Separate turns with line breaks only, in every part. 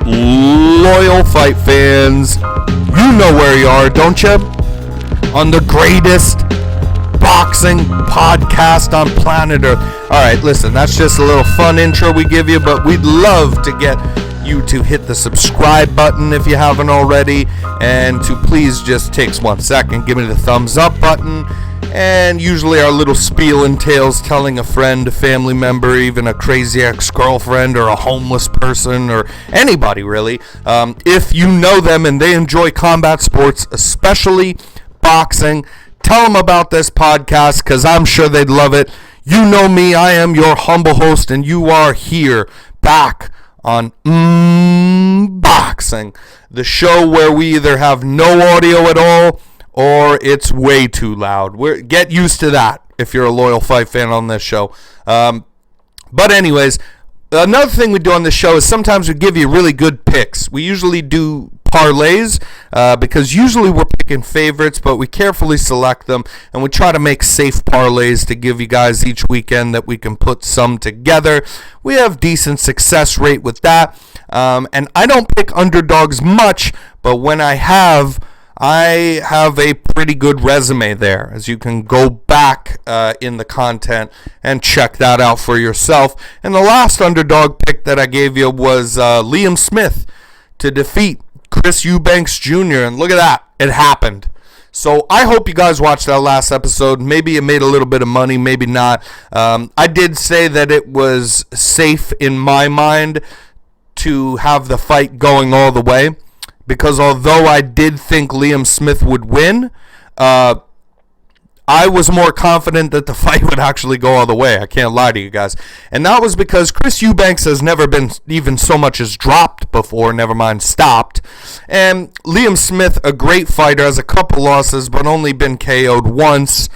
loyal fight fans, you know where you are, don't you? On the greatest boxing podcast on planet Earth. Alright, listen, that's just a little fun intro we give you, but we'd love to get you to hit the subscribe button if you haven't already, and to please just takes 1 second, give me the thumbs up button. And usually our little spiel entails telling a friend, a family member, even a crazy ex-girlfriend or a homeless person or anybody really, if you know them and they enjoy combat sports, especially boxing, tell them about this podcast because I'm sure they'd love it. You know me, I am your humble host, and you are here back on Boxing, the show where we either have no audio at all or it's way too loud. Get used to that if you're a loyal fight fan on this show. But anyways, another thing we do on this show is sometimes we give you really good picks. We usually do parlays because usually we're picking favorites, but we carefully select them and we try to make safe parlays to give you guys each weekend that we can put some together. We have decent success rate with that, and I don't pick underdogs much, but when I have a pretty good resume there, as you can go back in the content and check that out for yourself. And the last underdog pick that I gave you was Liam Smith to defeat Chris Eubanks Jr. And look at that, it happened. So I hope you guys watched that last episode. Maybe it made a little bit of money, maybe not. I did say that it was safe in my mind to have the fight going all the way, because although I did think Liam Smith would win, I was more confident that the fight would actually go all the way. I can't lie to you guys. And that was because Chris Eubanks has never been even so much as dropped before, never mind stopped. And Liam Smith, a great fighter, has a couple losses, but only been KO'd once.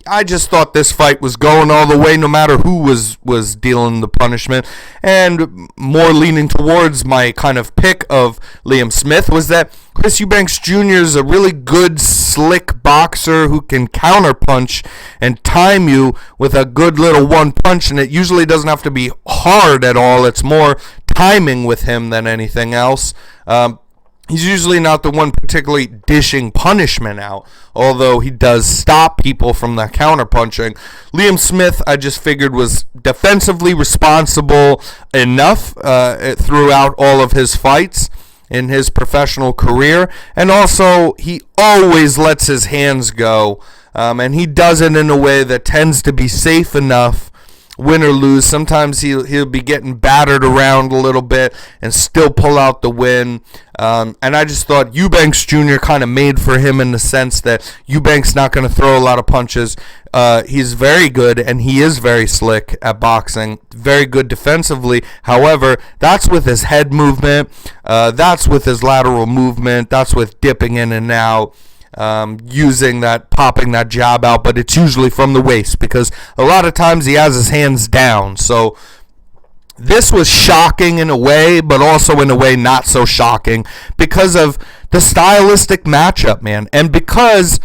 I just thought this fight was going all the way no matter who was dealing the punishment. And more leaning towards my kind of pick of Liam Smith was that Chris Eubanks Jr. is a really good, slick boxer who can counterpunch and time you with a good little one punch. And it usually doesn't have to be hard at all. It's more timing with him than anything else. He's usually not the one particularly dishing punishment out, although he does stop people from the counterpunching. Liam Smith, I just figured, was defensively responsible enough throughout all of his fights in his professional career, and also he always lets his hands go, and he does it in a way that tends to be safe enough. Win or lose, sometimes he'll be getting battered around a little bit and still pull out the win. And I just thought Eubanks Jr. kind of made for him in the sense that Eubanks not going to throw a lot of punches. He's very good and he is very slick at boxing, very good defensively. However, that's with his head movement, that's with his lateral movement, that's with dipping in and out. Using that, popping that jab out, but it's usually from the waist because a lot of times he has his hands down. So this was shocking in a way, but also in a way not so shocking because of the stylistic matchup, man. And because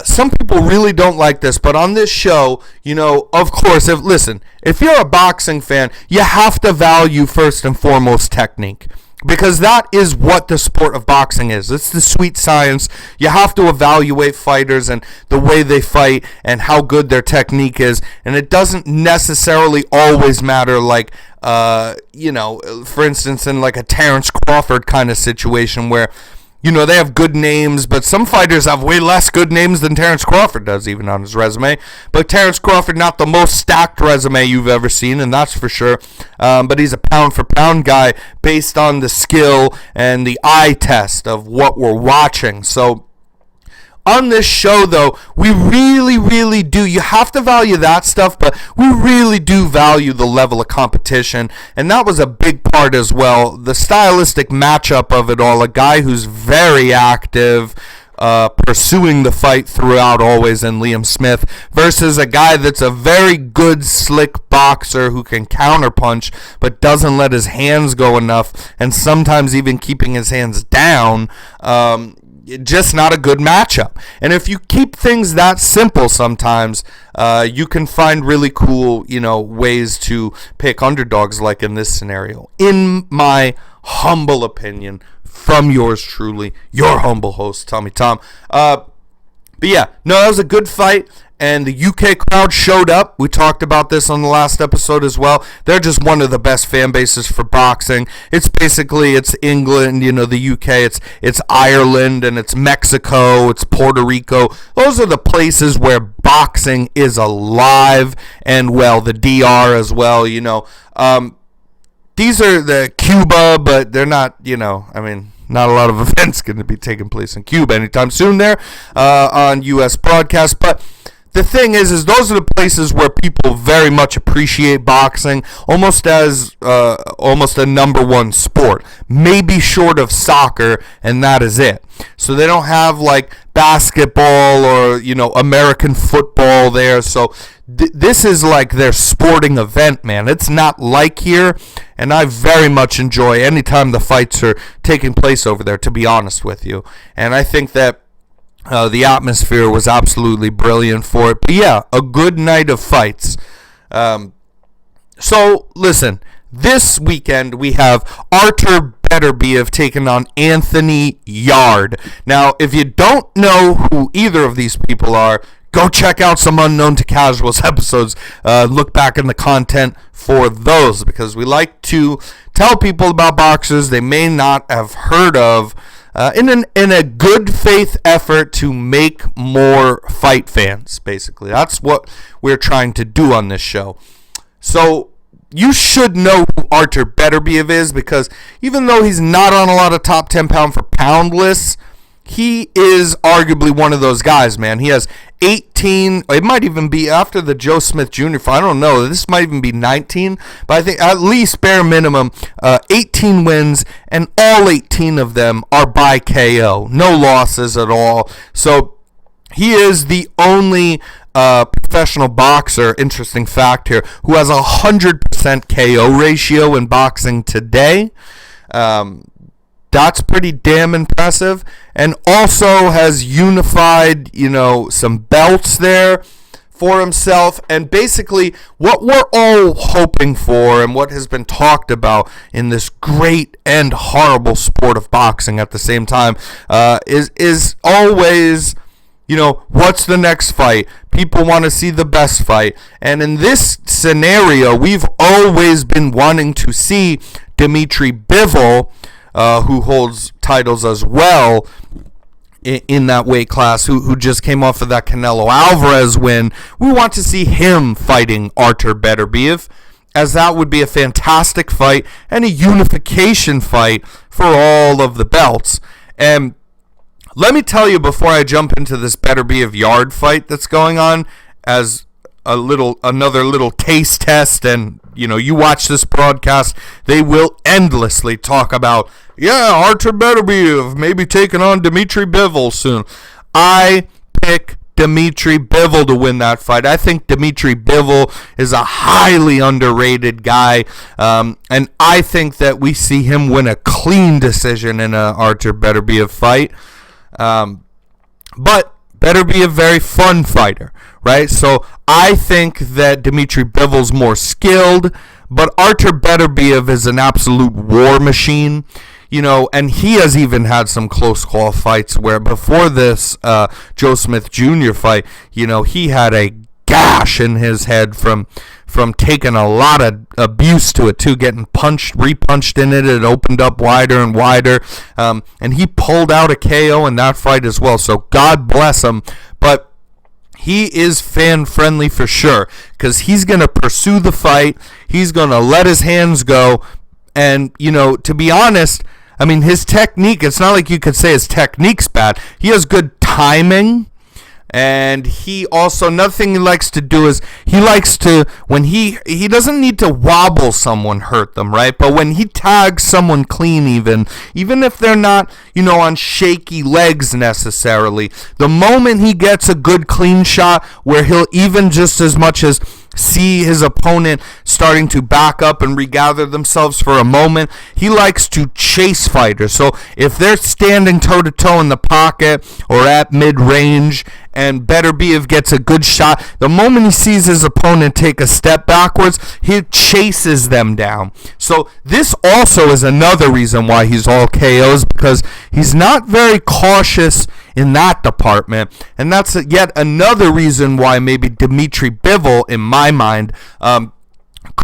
some people really don't like this, but on this show, you know, of course, if you're a boxing fan, you have to value first and foremost technique. Because that is what the sport of boxing is. It's the sweet science. You have to evaluate fighters and the way they fight and how good their technique is. And it doesn't necessarily always matter, like, for instance, in like a Terrence Crawford kind of situation where, you know, they have good names, but some fighters have way less good names than Terrence Crawford does, even on his resume. But Terrence Crawford, not the most stacked resume you've ever seen, and that's for sure. But he's a pound-for-pound guy based on the skill and the eye test of what we're watching. So on this show, though, we really, really do. You have to value that stuff, but we really do value the level of competition, and that was a big part as well. The stylistic matchup of it all, a guy who's very active, pursuing the fight throughout always in Liam Smith, versus a guy that's a very good, slick boxer who can counterpunch, but doesn't let his hands go enough, and sometimes even keeping his hands down. just not a good matchup. And if you keep things that simple sometimes, you can find really cool, ways to pick underdogs like in this scenario. In my humble opinion, from yours truly, your humble host, Tommy Tom. But yeah, no, that was a good fight. And the UK crowd showed up. We talked about this on the last episode as well. They're just one of the best fan bases for boxing. It's England, the UK, it's Ireland, and it's Mexico, it's Puerto Rico. Those are the places where boxing is alive, and well, the DR as well, These are the Cuba, but they're not, not a lot of events going to be taking place in Cuba anytime soon there on U.S. broadcast, but the thing is those are the places where people very much appreciate boxing, almost as almost a number one sport, maybe short of soccer, and that is it. So they don't have like basketball or American football there. So this is like their sporting event, man. It's not like here, and I very much enjoy anytime the fights are taking place over there, to be honest with you. And I think that the atmosphere was absolutely brilliant for it. But yeah, a good night of fights. So listen, this weekend we have Artur Beterbeiv taking on Anthony Yarde. Now, if you don't know who either of these people are, go check out some Unknown to Casuals episodes. Look back in the content for those, because we like to tell people about boxers they may not have heard of, in a good faith effort to make more fight fans, basically. That's what we're trying to do on this show. So you should know who Artur Beterbeiv is, because even though he's not on a lot of top 10 pound for pound lists, he is arguably one of those guys, man. He has 18, it might even be after the Joe Smith Jr. fight, I don't know, this might even be 19, but I think at least bare minimum 18 wins, and all 18 of them are by KO. No losses at all. So he is the only professional boxer, interesting fact here, who has 100% KO ratio in boxing today. That's pretty damn impressive. And also has unified, some belts there for himself. And basically what we're all hoping for, and what has been talked about in this great and horrible sport of boxing at the same time, is always, what's the next fight? People want to see the best fight. And in this scenario, we've always been wanting to see Dimitri Bivol, who holds titles as well in that weight class, who just came off of that Canelo Alvarez win. We want to see him fighting Artur Beterbeiv, as that would be a fantastic fight and a unification fight for all of the belts. And let me tell you, before I jump into this Beterbeiv Yarde fight that's going on, as another little taste test, and you watch this broadcast, they will endlessly talk about, Artur Beterbeiv maybe taking on Dimitri Bivol soon. I pick Dimitri Bivol to win that fight. I think Dimitri Bivol is a highly underrated guy, and I think that we see him win a clean decision in a Artur Beterbeiv fight. But better be a very fun fighter, right? So I think that Dimitri Bivol's more skilled, but Artur Beterbeiv is an absolute war machine, and he has even had some close call fights where before this Joe Smith Jr. fight, he had a gash in his head from taking a lot of abuse to it too, getting repunched in it. It opened up wider and wider, and he pulled out a KO in that fight as well. So God bless him, but he is fan friendly for sure, because he's going to pursue the fight. He's going to let his hands go, and to be honest, I mean, his technique, it's not like you could say his technique's bad. He has good timing. And he also, another thing he likes to do is he likes to, when he doesn't need to wobble someone, hurt them, right? But when he tags someone clean, even if they're not, on shaky legs necessarily, the moment he gets a good clean shot where he'll even just as much as see his opponent starting to back up and regather themselves for a moment. He likes to chase fighters. So if they're standing toe-to-toe in the pocket or at mid-range and Beterbiev gets a good shot, the moment he sees his opponent take a step backwards, he chases them down. So this also is another reason why he's all KOs, because he's not very cautious in that department. And that's yet another reason why maybe Dmitry Bivol, in my mind,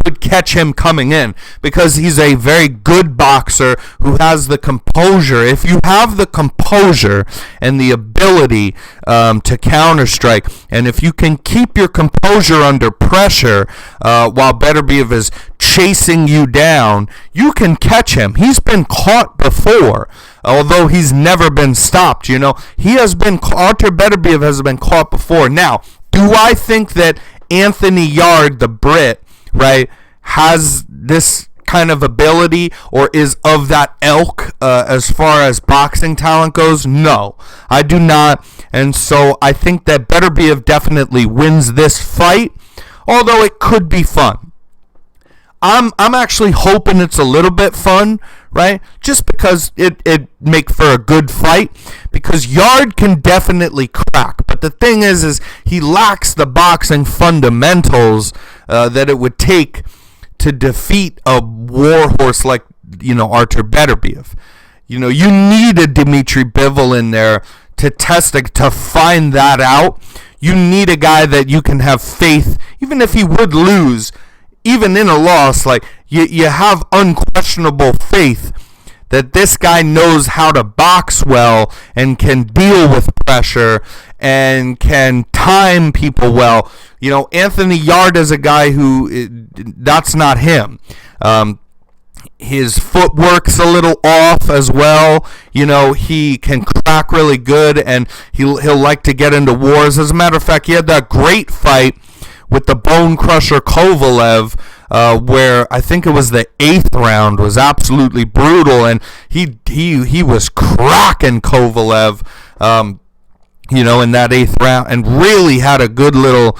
could catch him coming in, because he's a very good boxer who has the composure. If you have the composure and the ability to counter-strike, and if you can keep your composure under pressure while Beterbiev is chasing you down, you can catch him. He's been caught before, although he's never been stopped. Artur Beterbiev has been caught before. Now, do I think that Anthony Yarde, the Brit, right, has this kind of ability or is of that ilk as far as boxing talent goes? No, I do not. And so I think that Beterbiev definitely wins this fight, although it could be fun. I'm actually hoping it's a little bit fun, right? Just because it make for a good fight, because Yarde can definitely crack. But the thing is he lacks the boxing fundamentals that it would take to defeat a warhorse like, Artur Beterbiev. You need a Dmitry Bivol in there to test it, to find that out. You need a guy that you can have faith, even if he would lose, even in a loss, like you have unquestionable faith that this guy knows how to box well and can deal with pressure and can time people well. Anthony Yarde is a guy who, that's not him. His footwork's a little off as well. He can crack really good, and he'll like to get into wars. As a matter of fact, he had that great fight with the Bone Crusher Kovalev, where I think it was the 8th round, was absolutely brutal, and he was cracking Kovalev, in that 8th round, and really had a good little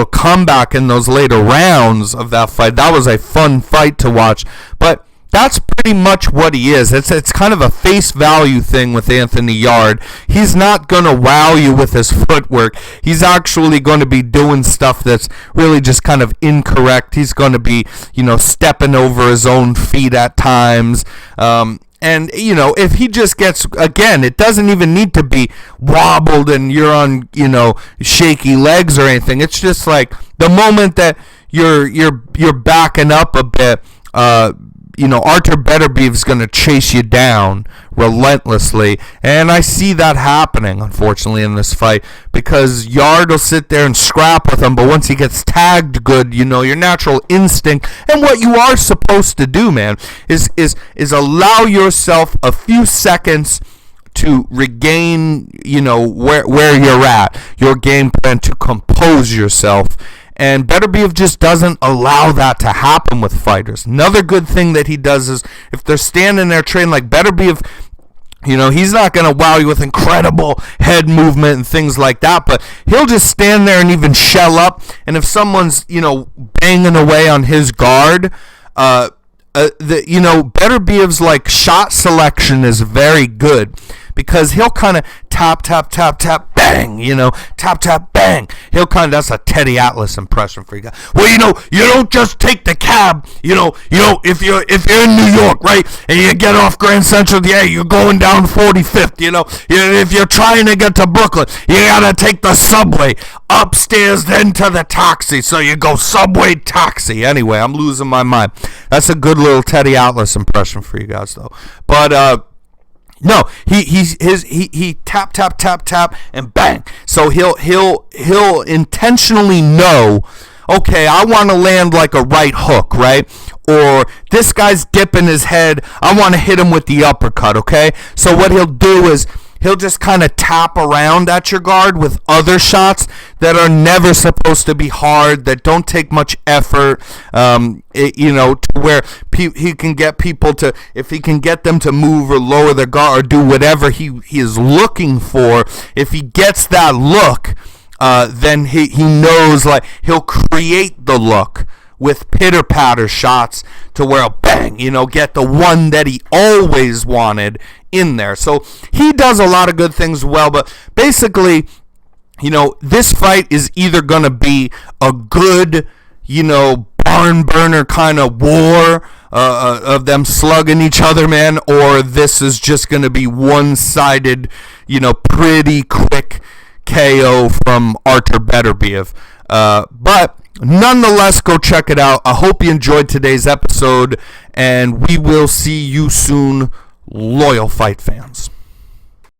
comeback in those later rounds of that fight. That was a fun fight to watch, but that's pretty much what he is. It's kind of a face value thing with Anthony Yarde. He's not going to wow you with his footwork. He's actually going to be doing stuff that's really just kind of incorrect. He's going to be, stepping over his own feet at times. And, if he just gets, again, it doesn't even need to be wobbled and you're on, shaky legs or anything. It's just like the moment that you're backing up a bit, Artur Beterbiev is going to chase you down relentlessly, and I see that happening, unfortunately, in this fight, because Yarde will sit there and scrap with him, but once he gets tagged good, your natural instinct, and what you are supposed to do, man, is allow yourself a few seconds to regain, where you're at, your game plan, to compose yourself. And Beterbiev just doesn't allow that to happen with fighters. Another good thing that he does is, if they're standing there training, like Beterbiev, he's not going to wow you with incredible head movement and things like that, but he'll just stand there and even shell up. And if someone's, banging away on his guard, Beterbiev's like shot selection is very good, because he'll kind of tap, tap, tap, tap, bang, tap, tap, bang. He'll kind of, that's a Teddy Atlas impression for you guys. Well, you don't just take the cab, if you're in New York, right, and you get off Grand Central, yeah, you're going down 45th, if you're trying to get to Brooklyn, you gotta take the subway upstairs, then to the taxi, so you go subway, taxi. Anyway, I'm losing my mind. That's a good little Teddy Atlas impression for you guys, though. But, no, he tap, tap, tap, tap, and bang. So he'll intentionally know, okay, I want to land like a right hook, right? Or this guy's dipping his head, I want to hit him with the uppercut, okay? So what he'll do is he'll just kind of tap around at your guard with other shots that are never supposed to be hard, that don't take much effort, to where he can get people to, if he can get them to move or lower their guard or do whatever he is looking for, if he gets that look, then he knows, like, he'll create the look with pitter-patter shots to where, bang, get the one that he always wanted in there. So he does a lot of good things well, but basically, this fight is either going to be a good, barn burner kind of war of them slugging each other, man, or this is just going to be one-sided, pretty quick KO from Artur Beterbeiv. But nonetheless, go check it out. I hope you enjoyed today's episode, and we will see you soon, loyal fight fans.